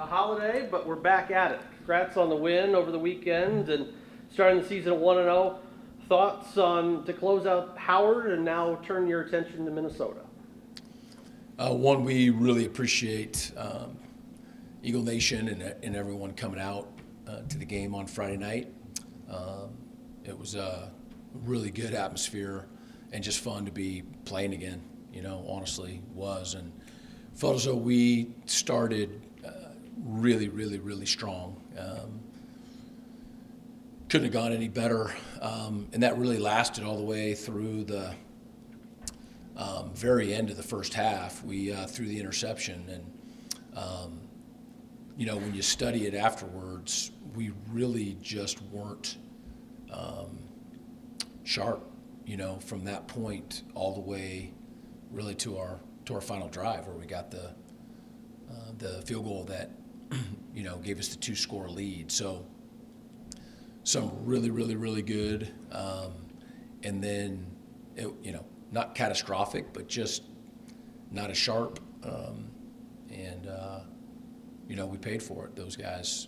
a holiday, but we're back at it. Congrats on the win over the weekend and starting the season at 1-0. Thoughts on to close out Howard and now turn your attention to Minnesota? One, we really appreciate Eagle Nation and everyone coming out to the game on Friday night. It was a really good atmosphere and just fun to be playing again, honestly was. And felt as though we started really, really, really strong. Couldn't have gone any better. And that really lasted all the way through the very end of the first half. We threw the interception, and when you study it afterwards, we really just weren't sharp. From that point all the way, really to our final drive, where we got the field goal that gave us the 2-score lead. So some really, really, really good, and then not catastrophic, but just not as sharp. And we paid for it. Those guys,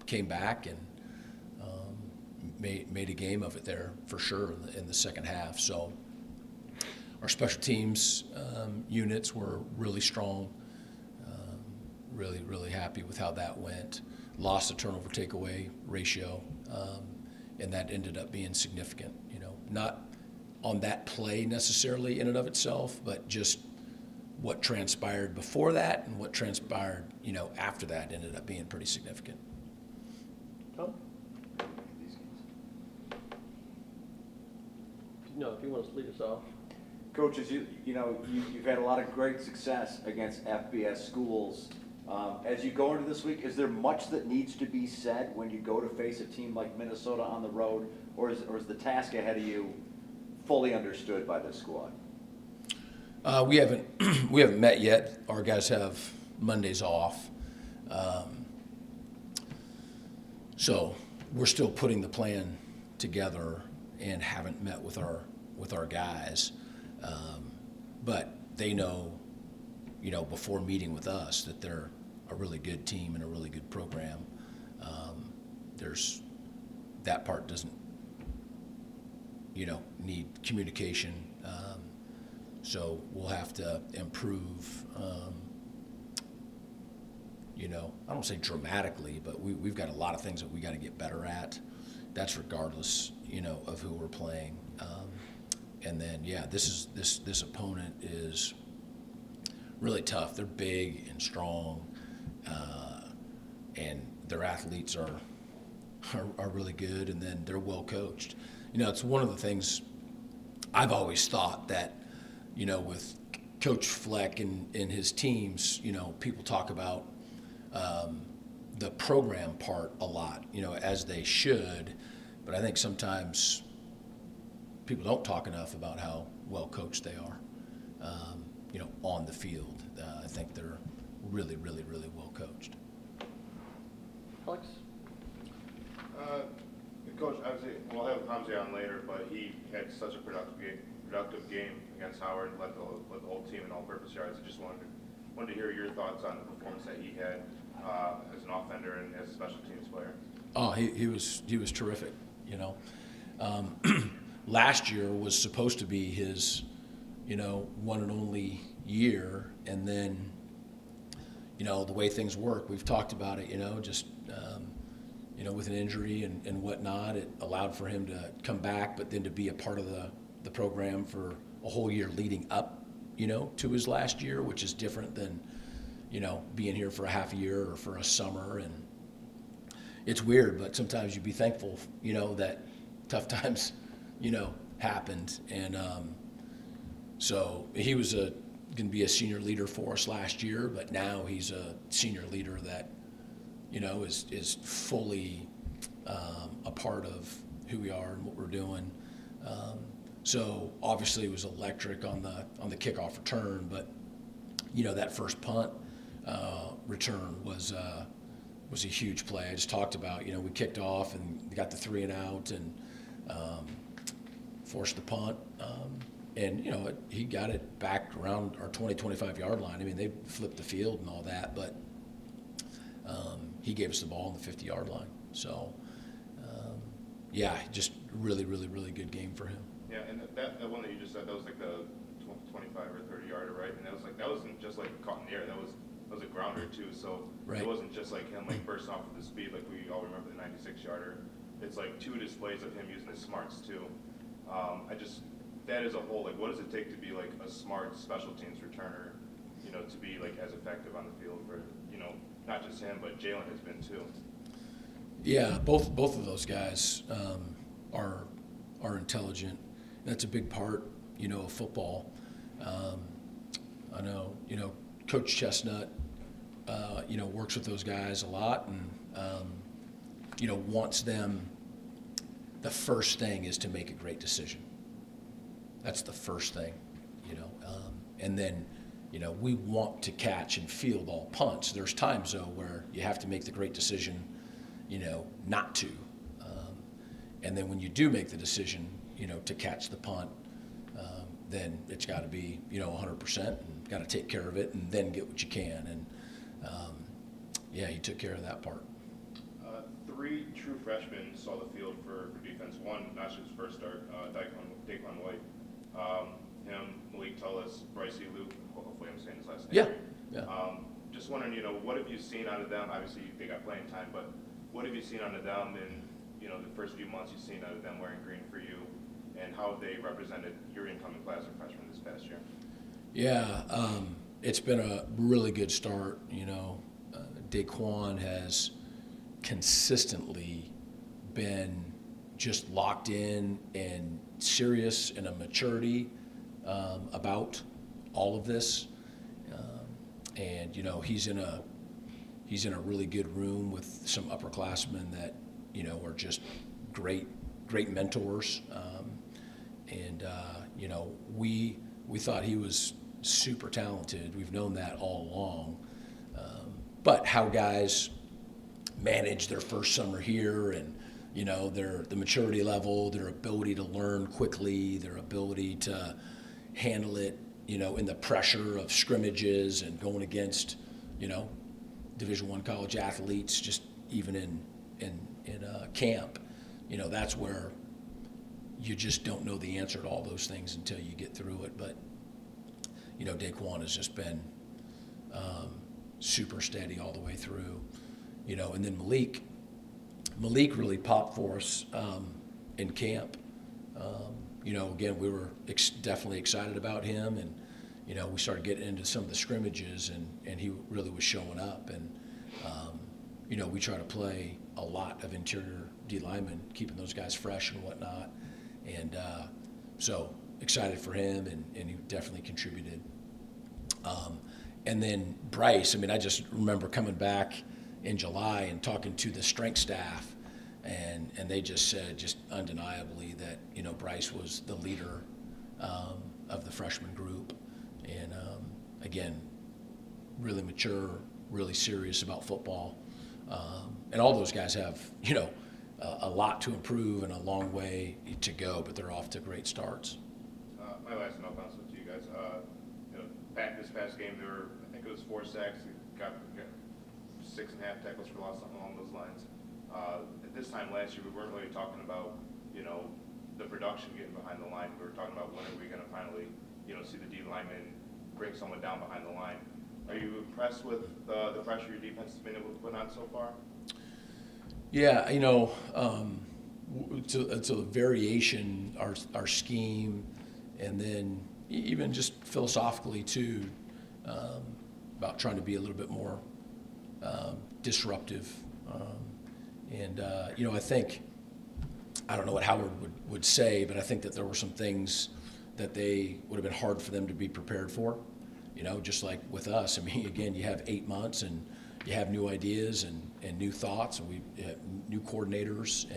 came back and made a game of it there for sure in the second half. So our special teams units were really strong. Really, really happy with how that went. Lost the turnover takeaway ratio, and that ended up being significant. Not on that play necessarily in and of itself, but just what transpired before that and what transpired, after that ended up being pretty significant. Tom? No, if you want to lead us off. Coaches, you've had a lot of great success against FBS schools. As you go into this week, is there much that needs to be said when you go to face a team like Minnesota on the road, or is the task ahead of you fully understood by this squad? We haven't met yet. Our guys have Mondays off, so we're still putting the plan together and haven't met with our guys. But they know, before meeting with us, that they're a really good team and a really good program. There's that part doesn't, need communication. So we'll have to improve, I don't say dramatically, but we've got a lot of things that we got to get better at. That's regardless, of who we're playing. And then, this opponent is really tough. They're big and strong, and their athletes are really good, and then they're well coached. It's one of the things I've always thought that, with Coach Fleck and his teams, people talk about the program part a lot, as they should, but I think sometimes people don't talk enough about how well coached they are, on the field. I think they're really, really, really well coached. Alex? Coach, obviously, we'll have Hamze on later, but he had such a productive game against Howard, led the whole team in all-purpose yards. I just wanted to hear your thoughts on the performance that he had as an offender and as a special teams player. Oh, he was terrific. Last year was supposed to be his, one and only year, and then, the way things work, we've talked about it, just, with an injury and whatnot, it allowed for him to come back, but then to be a part of the program for a whole year leading up, to his last year, which is different than, being here for a half a year or for a summer. And it's weird, but sometimes you'd be thankful, that tough times, happened. And so he was going to be a senior leader for us last year, but now he's a senior leader that, is fully a part of who we are and what we're doing. So obviously it was electric on the kickoff return, but that first punt return was a huge play. I just talked about, we kicked off and got the 3 and out and forced the punt. And, he got it back around our 20-25 yard line. I mean, they flipped the field and all that, but he gave us the ball on the 50-yard line. So, yeah, just really, really, really good game for him. Yeah, and that one that you just said, that was like the 25 or 30-yarder, right? And that wasn't just like caught in the air. That was a grounder too. So Right. It wasn't just like him like bursting off with the speed like we all remember the 96-yarder. It's like 2 displays of him using his smarts too. That as a whole, like what does it take to be like a smart special teams returner, to be like as effective on the field for, not just him, but Jalen has been too. Yeah, both of those guys are intelligent. That's a big part, of football. I know, Coach Chestnut, works with those guys a lot and, wants them. The first thing is to make a great decision. That's the first thing, and then, we want to catch and field all punts. There's times though where you have to make the great decision, not to. And then when you do make the decision, to catch the punt, then it's got to be, 100% and got to take care of it and then get what you can. And yeah, he took care of that part. 3 true freshmen saw the field for defense. One, not just his first start, Daquan White. Him, Malik Tullis, Bryce Luke. Hopefully I'm saying his last name. Yeah. Just wondering, what have you seen out of them? Obviously they got playing time, but what have you seen out of them in, the first few months you've seen out of them wearing green for you, and how have they represented your incoming class of freshmen this past year? Yeah, it's been a really good start. Daquan has consistently been just locked in and serious and a maturity about all of this, and he's in a really good room with some upperclassmen that are just great mentors, and we thought he was super talented. We've known that all along, but how guys manage their first summer here and the maturity level, their ability to learn quickly, their ability to handle it, in the pressure of scrimmages and going against, Division I college athletes, just even in camp, that's where you just don't know the answer to all those things until you get through it. But, Daquan has just been super steady all the way through, and then Malik really popped for us in camp. Again, we were definitely excited about him, and, we started getting into some of the scrimmages, and he really was showing up. And, we try to play a lot of interior D linemen, keeping those guys fresh and whatnot. And so excited for him, and he definitely contributed. And then Bryce, I just remember coming back in July and talking to the strength staff, and they just said, just undeniably, that Bryce was the leader of the freshman group, and again, really mature, really serious about football, and all those guys have a lot to improve and a long way to go, but they're off to great starts. My last note bounce to you guys. Back this past game, I think it was 4 sacks. Got 6.5 tackles for loss, something along those lines. At this time last year, we weren't really talking about, the production getting behind the line. We were talking about when are we going to finally, see the D linemen bring someone down behind the line. Are you impressed with the pressure your defense has been able to put on so far? Yeah, it's a variation, our scheme, and then even just philosophically too, about trying to be a little bit more disruptive. I think, I don't know what Howard would say, but I think that there were some things that they would have been hard for them to be prepared for, just like with us. Again, you have 8 months and you have new ideas and new thoughts, and we have new coordinators,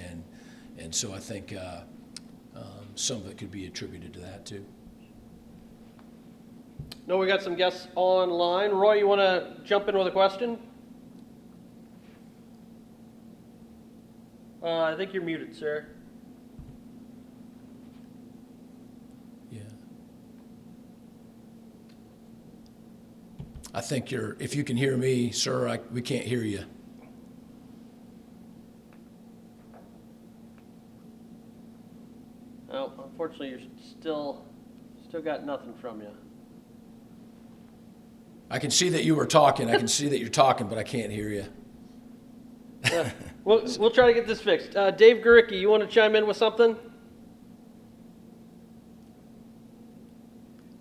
and so I think some of it could be attributed to that too. No, we got some guests online. Roy, you want to jump in with a question? I think you're muted, sir. Yeah. I think if you can hear me, sir, we can't hear you. Can you hear me now? Yeah. Can you hear me now? I think if you can hear me, sir, we can't hear you. Yeah. I think if you can hear me, sir, we can't hear you. Yeah. I think we can't hear you. unfortunately, you're still got nothing from you. I can see that you were talking. I can see that you're talking, but I can't hear you. We'll try to get this fixed. Dave Guricki, you want to chime in with something?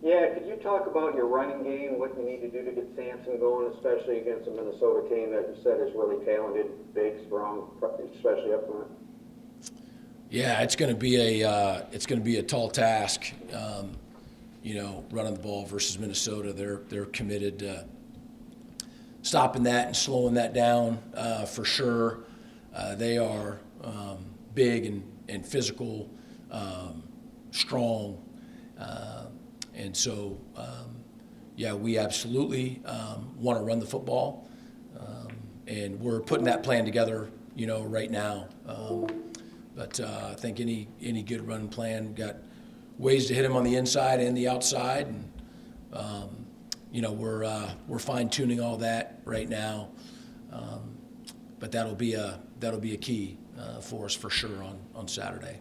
Yeah, could you talk about your running game, what you need to do to get Sampson going, especially against a Minnesota team that you said is really talented, big, strong, especially up front? Yeah, it's going to be a tall task. Running the ball versus Minnesota. They're committed to stopping that and slowing that down for sure. They are big and physical, strong. And so, we absolutely want to run the football, and we're putting that plan together, right now. But I think any good run plan got ways to hit him on the inside and the outside, and we're fine tuning all that right now. But that'll be a key for us for sure on Saturday.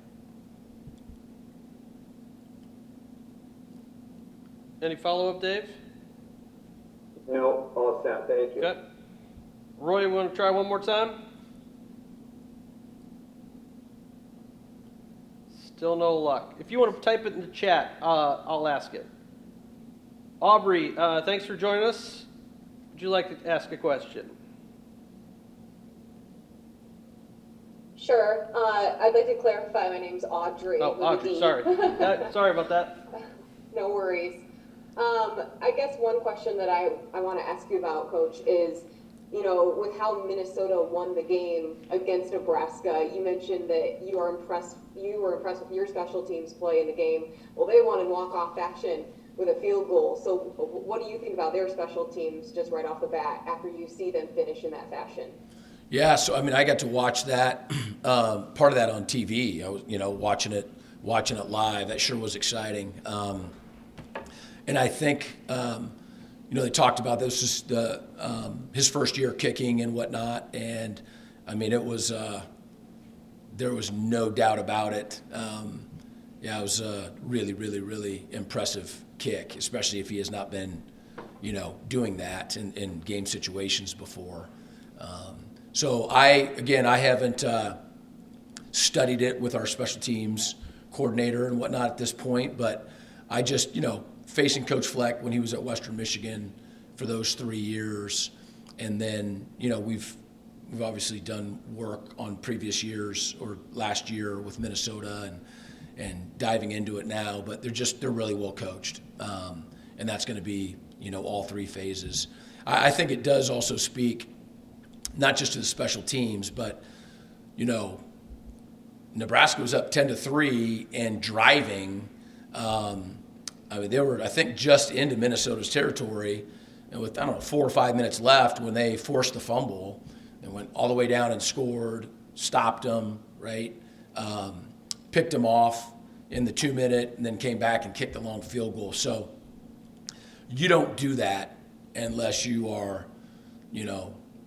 Any follow-up, Dave? No, all set, thank you. Okay. Roy, you want to try one more time? Still no luck. If you want to type it in the chat, I'll ask it. Aubrey, thanks for joining us. Would you like to ask a question? Sure. I'd like to clarify. My name's Audrey. Oh, with a Audrey, D. sorry. Sorry about that. No worries. I guess one question that I want to ask you about, Coach, is, with how Minnesota won the game against Nebraska, you mentioned that you were impressed with your special teams play in the game. Well, they won in walk-off fashion with a field goal. So what do you think about their special teams just right off the bat after you see them finish in that fashion? Yeah, so I got to watch that part of that on TV. I was, watching it live. That sure was exciting. And I think, they talked about this was the his first year kicking and whatnot, and it was there was no doubt about it. It was a really, really, really impressive kick, especially if he has not been, doing that in game situations before. So I haven't studied it with our special teams coordinator and whatnot at this point, but I just, facing Coach Fleck when he was at Western Michigan for those 3 years, and then, we've obviously done work on previous years or last year with Minnesota and diving into it now, but they're really well coached, and that's going to be, all three phases. I think it does also speak not just to the special teams, but, Nebraska was up 10-3 and driving. They were, I think, just into Minnesota's territory, and with 4 or 5 minutes left, when they forced the fumble, and went all the way down and scored, stopped them, right, picked them off in the 2-minute, and then came back and kicked the long field goal. So you don't do that unless you are,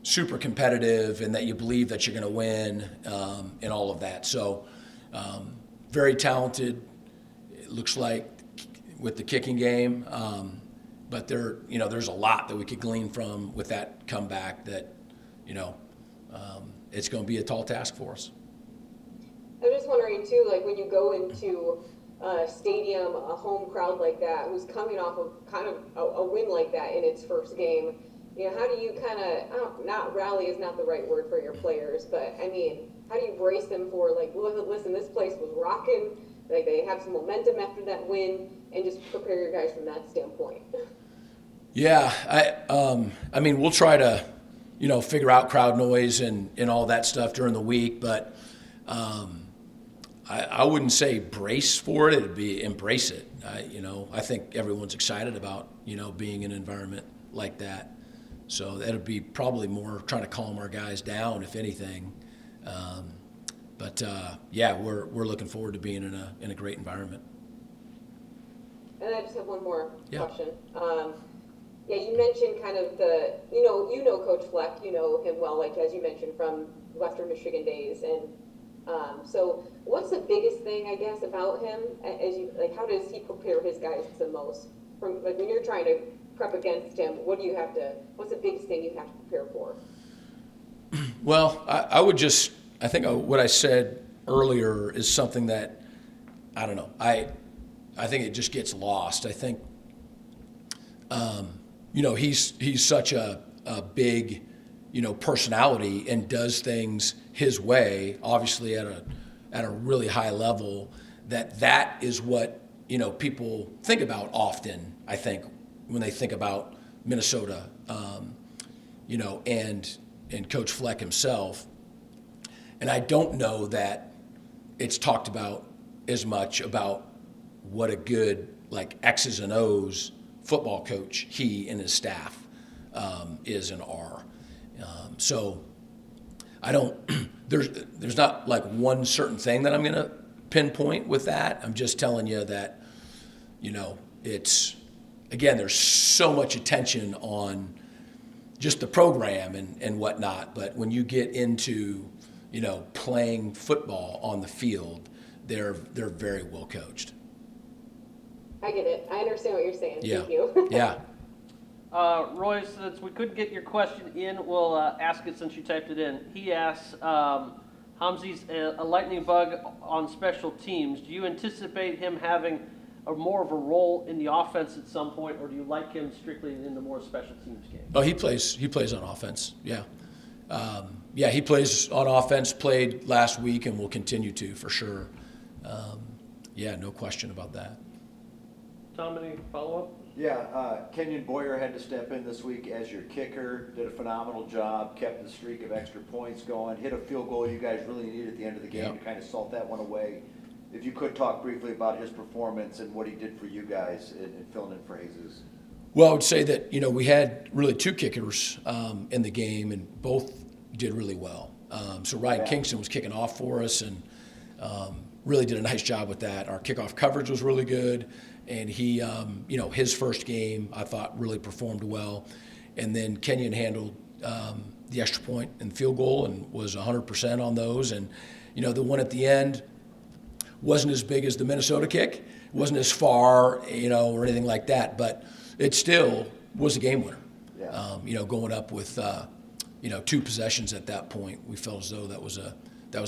super competitive and that you believe that you're going to win, and all of that. So very talented, it looks like, with the kicking game, but there's a lot that we could glean from with that comeback that, it's going to be a tall task for us. I'm just wondering too, like when you go into a stadium, a home crowd like that, who's coming off of kind of a win like that in its first game, how do you kind of, not rally is not the right word for your players, but how do you brace them for, like, listen, this place was rocking, like they have some momentum after that win, and just prepare your guys from that standpoint? Yeah, we'll try to, figure out crowd noise and all that stuff during the week, but I wouldn't say brace for it. It'd be embrace it. I think everyone's excited about, being in an environment like that. So that'll be probably more trying to calm our guys down, if anything. We're looking forward to being in a great environment. And I just have one more Yeah. question. You mentioned kind of the, you know Coach Fleck, you know him well, like as you mentioned from Western Michigan days, and So what's the biggest thing, I guess, about him as you, like, how does he prepare his guys the most? From, like, when you're trying to prep against him, what's the biggest thing you have to prepare for? Well, I think what I said earlier is something that, I don't know, I think it just gets lost. I think, he's such a big, personality and does things his way, obviously at a really high level, that is what, people think about often, I think, when they think about Minnesota, and Coach Fleck himself. And I don't know that it's talked about as much about what a good, like, X's and O's football coach he and his staff is and are. So I don't, there's not like one certain thing that I'm going to pinpoint with that. I'm just telling you that, it's, again, there's so much attention on just the program and whatnot. But when you get into, playing football on the field, they're very well coached. I get it. I understand what you're saying. Yeah. Thank you. Yeah. Roy, since we couldn't get your question in, we'll ask it since you typed it in. He asks, Hamze's a lightning bug on special teams. Do you anticipate him having more of a role in the offense at some point, or do you like him strictly in the more special teams game? Oh, he plays on offense. Yeah. He plays on offense, played last week, and will continue to for sure. No question about that. Tom, any follow-up? Yeah, Kenyon Boyer had to step in this week as your kicker, did a phenomenal job, kept the streak of extra points going, hit a field goal you guys really needed at the end of the game to kind of salt that one away. If you could talk briefly about his performance and what he did for you guys in filling in for Jesus. Well, I would say that, we had really two kickers in the game, and both did really well. So Ryan Kingston was kicking off for us and really did a nice job with that. Our kickoff coverage was really good. And he, his first game, I thought, really performed well. And then Kenyon handled the extra point and field goal and was 100% on those. And, the one at the end wasn't as big as the Minnesota kick. It wasn't as far, or anything like that. But it still was a game winner. Yeah. Going up with, two possessions at that point, we felt as though that was a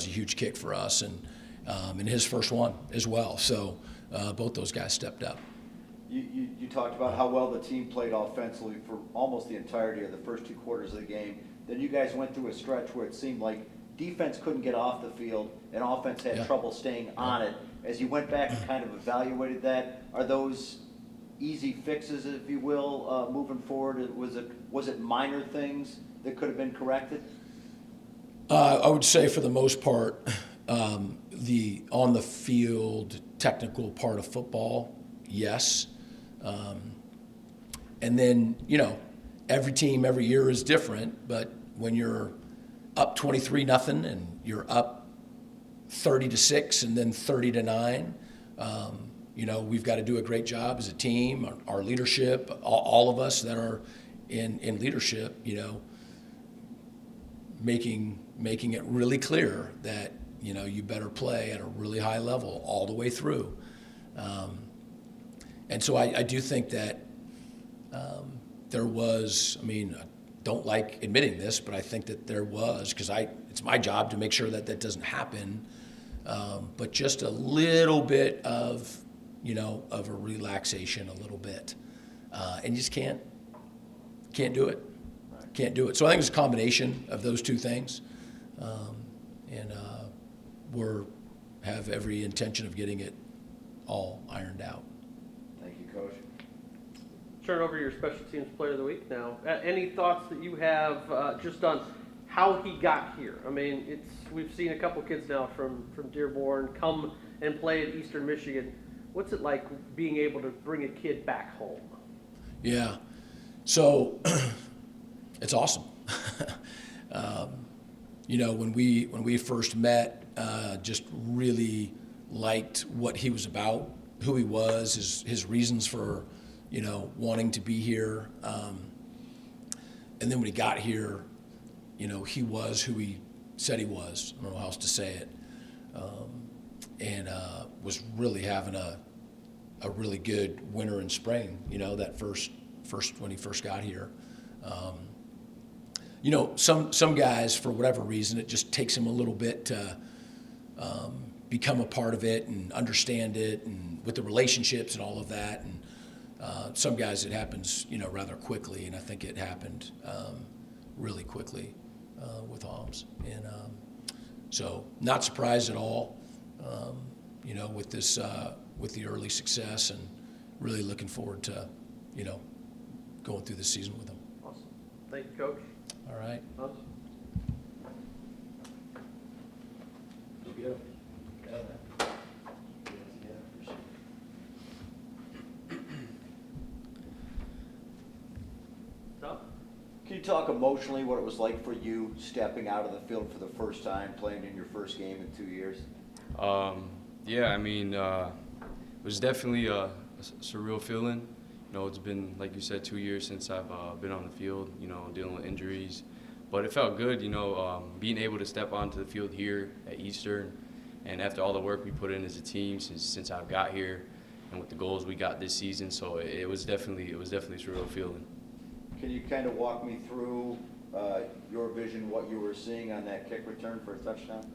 huge kick for us. And his first one as well. So both those guys stepped up. You talked about how well the team played offensively for almost the entirety of the first two quarters of the game. Then you guys went through a stretch where it seemed like defense couldn't get off the field and offense had trouble staying on it. As you went back and kind of evaluated that, are those easy fixes, if you will, moving forward? Was it minor things that could have been corrected? I would say for the most part, the on the field technical part of football, yes. And then, every team every year is different, but when you're up 23-0 and you're up 30-6 and then 30-9, we've got to do a great job as a team, our leadership, all of us that are in leadership, making it really clear that, you better play at a really high level all the way through. And so I do think that there was, I don't like admitting this, but I think that there was, because it's my job to make sure that that doesn't happen, but just a little bit of, of a relaxation, a little bit. And you just can't do it. Can't do it. So I think it's a combination of those two things. And we have every intention of getting it all ironed out. Thank you, Coach. Turn over to your special teams player of the week now. Any thoughts that you have just on how he got here? We've seen a couple kids now from Dearborn come and play at Eastern Michigan. What's it like being able to bring a kid back home? Yeah. So it's awesome. When we first met, just really liked what he was about, who he was, his reasons for, wanting to be here. And then when he got here, he was who he said he was. I don't know how else to say it. and was really having a really good winter and spring, that first when he first got here. Some guys, for whatever reason, it just takes them a little bit to become a part of it and understand it, and with the relationships and all of that. And some guys, it happens, rather quickly, and I think it happened really quickly with Hamze. And so not surprised at all, with this, with the early success, and really looking forward to, going through the season with him. Awesome. Thank you, Coach. All right. Hamze? Tom? Can you talk emotionally what it was like for you stepping out of the field for the first time, playing in your first game in 2 years? Yeah, I mean, it was definitely a surreal feeling. It's been, like you said, 2 years since I've been on the field, dealing with injuries. But it felt good, being able to step onto the field here at Eastern, and after all the work we put in as a team since I've got here, and with the goals we got this season. So it was definitely a surreal feeling. Can you kind of walk me through your vision, what you were seeing on that kick return for a touchdown?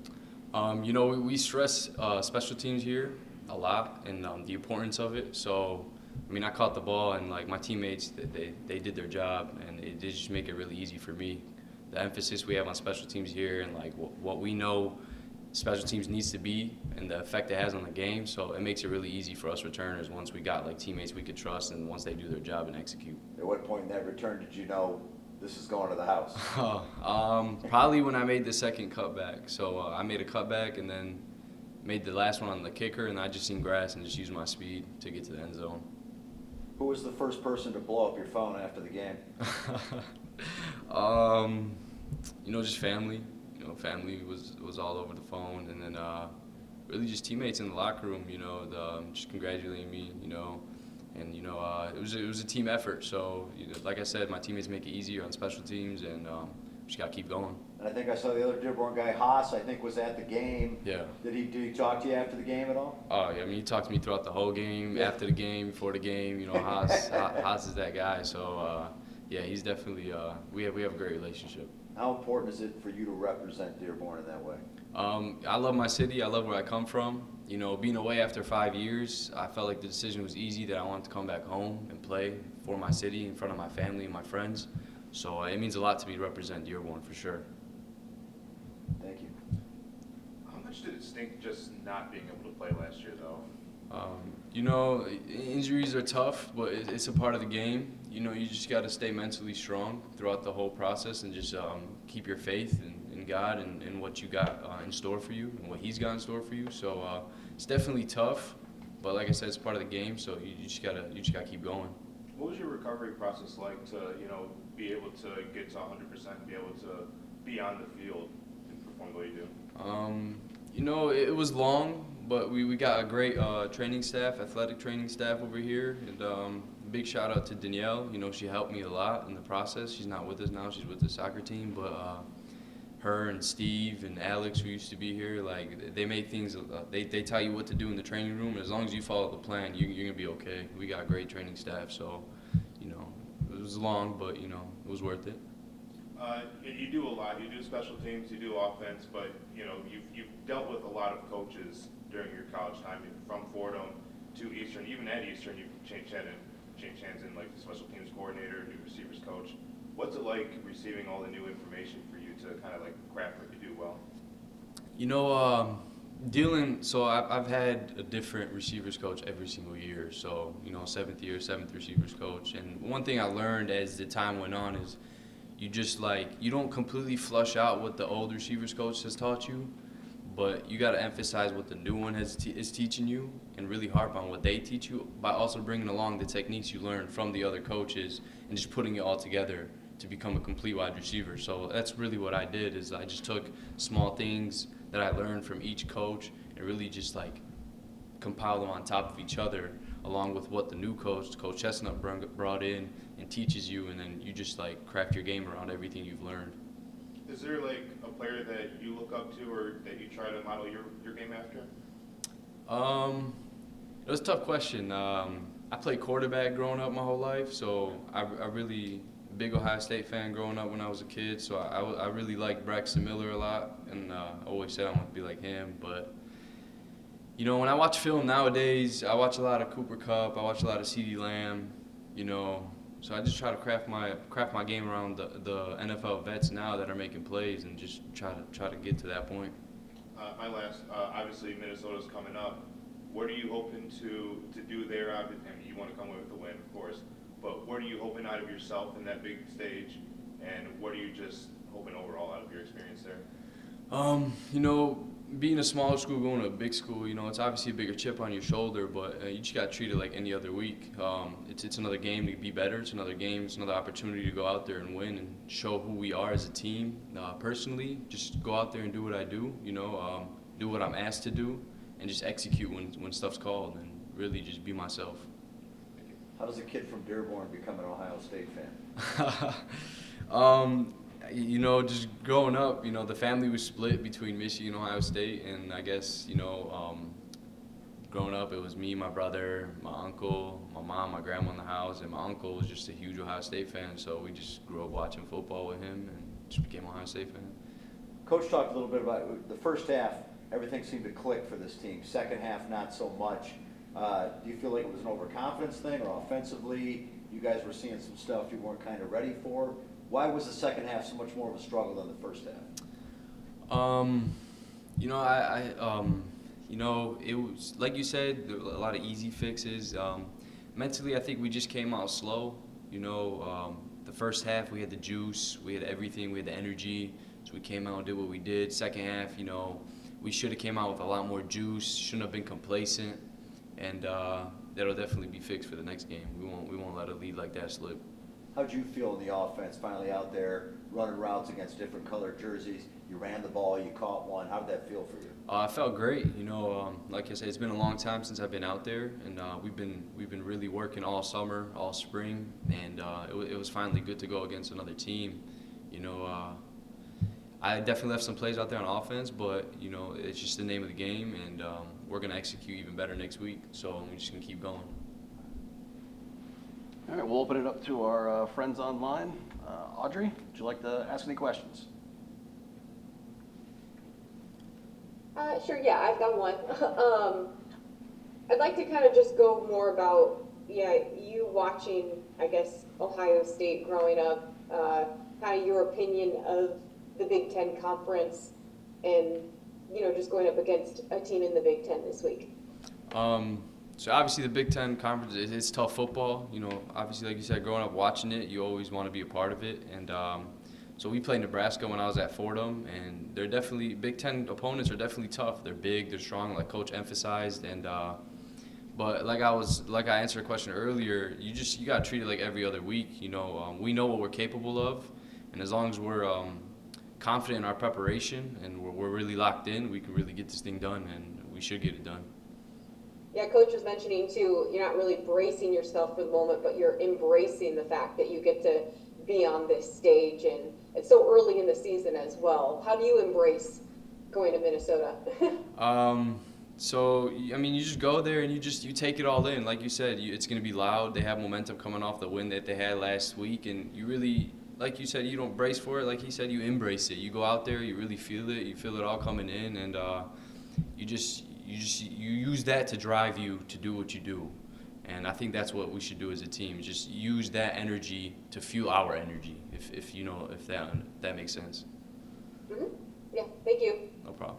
We stress special teams here a lot, and the importance of it. So, I caught the ball, and my teammates, they did their job, and it did just make it really easy for me. The emphasis we have on special teams here, and what we know special teams needs to be, and the effect it has on the game. So it makes it really easy for us returners once we got teammates we could trust, and once they do their job and execute. At what point in that return did you know this is going to the house? Probably when I made the second cutback. So I made a cutback and then made the last one on the kicker, and I just seen grass and just used my speed to get to the end zone. Who was the first person to blow up your phone after the game? Just family. Family was all over the phone, and then really just teammates in the locker room. Just congratulating me. And it was a team effort. So like I said, my teammates make it easier on special teams, and just gotta keep going. And I think I saw the other Dearborn guy, Haas, I think was at the game. Yeah. Did he talk to you after the game at all? Oh yeah, he talked to me throughout the whole game, after the game, before the game. Haas is that guy. So yeah, he's definitely. We have a great relationship. How important is it for you to represent Dearborn in that way? I love my city. I love where I come from. Being away after 5 years, I felt like the decision was easy, that I wanted to come back home and play for my city in front of my family and my friends. So it means a lot to me to represent Dearborn for sure. Thank you. How much did it stink just not being able to play last year, though? Injuries are tough, but it's a part of the game. You just got to stay mentally strong throughout the whole process, and just keep your faith in God and what you got in store for you, and what He's got in store for you. So it's definitely tough, but like I said, it's part of the game. So you just gotta keep going. What was your recovery process like to be able to get to 100% and be able to be on the field and perform the way you do? It was long, but we got a great training staff, athletic training staff over here, and big shout out to Danielle. She helped me a lot in the process. She's not with us now; she's with the soccer team. But her and Steve and Alex, who used to be here, they make things. They tell you what to do in the training room. As long as you follow the plan, you're gonna be okay. We got a great training staff, so it was long, but it was worth it. You do a lot. You do special teams, you do offense, but you've dealt with a lot of coaches during your college time, from Fordham to Eastern. Even at Eastern, you've changed hands in the special teams coordinator, new receivers coach. What's it like receiving all the new information for you to kind of craft what you do well? So I've had a different receivers coach every single year. So, seventh receivers coach. And one thing I learned as the time went on is you just you don't completely flush out what the old receivers coach has taught you, but you got to emphasize what the new one is teaching you, and really harp on what they teach you, by also bringing along the techniques you learned from the other coaches and just putting it all together to become a complete wide receiver. So that's really what I did, is I just took small things that I learned from each coach and really just compile them on top of each other, along with what the new coach, Coach Chestnut, brought in and teaches you, and then you just craft your game around everything you've learned. Is Is there like a player that you look up to or that you try to model your game after? It was a tough question. I played quarterback growing up my whole life, so I really big Ohio State fan growing up when I was a kid. So I really liked Braxton Miller a lot, and I always said I want to be like him. But you know, when I watch film nowadays, I watch a lot of Cooper Kupp, I watch a lot of CeeDee Lamb. You know, so I just try to craft my game around the NFL vets now that are making plays, and just try to get to that point. My last, obviously Minnesota's coming up. What are you hoping to do there? I mean, you want to come away with the win, of course, but what are you hoping out of yourself in that big stage, and what are you just hoping overall out of your experience there? You know, being a smaller school going to a big school, you know, it's obviously a bigger chip on your shoulder, but you just got to treat it like any other week. It's another game to be better. It's another game. It's another opportunity to go out there and win and show who we are as a team. Personally, just go out there and do what I do, you know, do what I'm asked to do, and just execute when stuff's called, and really just be myself. How does a kid from Dearborn become an Ohio State fan? You know, just growing up, you know, the family was split between Michigan and Ohio State, and I guess, you know, growing up, it was me, my brother, my uncle, my mom, my grandma in the house, and my uncle was just a huge Ohio State fan, so we just grew up watching football with him and just became an Ohio State fan. Coach talked a little bit about the first half. Everything seemed to click for this team. Second half, not so much. Do you feel like it was an overconfidence thing, or offensively, you guys were seeing some stuff you weren't kind of ready for? Why was the second half so much more of a struggle than the first half? You know, it was, like you said, there were a lot of easy fixes. Mentally, I think we just came out slow. You know, the first half, we had the juice, we had everything, we had the energy, so we came out and did what we did. Second half, you know, we should have came out with a lot more juice, shouldn't have been complacent, and that'll definitely be fixed for the next game. We won't let a lead like that slip. How'd you feel in the offense, finally out there running routes against different colored jerseys? You ran the ball, you caught one. How did that feel for you? I felt great. You know, like I said, it's been a long time since I've been out there, and we've been really working all summer, all spring, and it was finally good to go against another team. You know, I definitely left some plays out there on offense, but you know, it's just the name of the game, and we're gonna execute even better next week. So we're just gonna keep going. All right, we'll open it up to our friends online. Audrey, would you like to ask any questions? Sure, yeah, I've got one. I'd like to kind of just go more about, you watching, I guess, Ohio State growing up, kind of your opinion of the Big Ten Conference and, you know, just going up against a team in the Big Ten this week. So obviously the Big Ten Conference, it's tough football. You know, obviously, like you said, growing up watching it, you always want to be a part of it. And so we played Nebraska when I was at Fordham, and they're definitely, Big Ten opponents are definitely tough. They're big, they're strong, like Coach emphasized. And but like I answered a question earlier, you got to treat it like every other week. You know, we know what we're capable of, and as long as we're confident in our preparation and we're really locked in, we can really get this thing done, and we should get it done. Yeah, Coach was mentioning too, you're not really bracing yourself for the moment, but you're embracing the fact that you get to be on this stage, and it's so early in the season as well. How do you embrace going to Minnesota? So, I mean, you just go there and you take it all in. Like you said, it's going to be loud. They have momentum coming off the win that they had last week, and you really, like you said, you don't brace for it. Like he said, you embrace it. You go out there, you really feel it. You feel it all coming in, and you use that to drive you to do what you do. And I think that's what we should do as a team. Just use that energy to fuel our energy, if that makes sense. Mm-hmm. Yeah, thank you. No problem.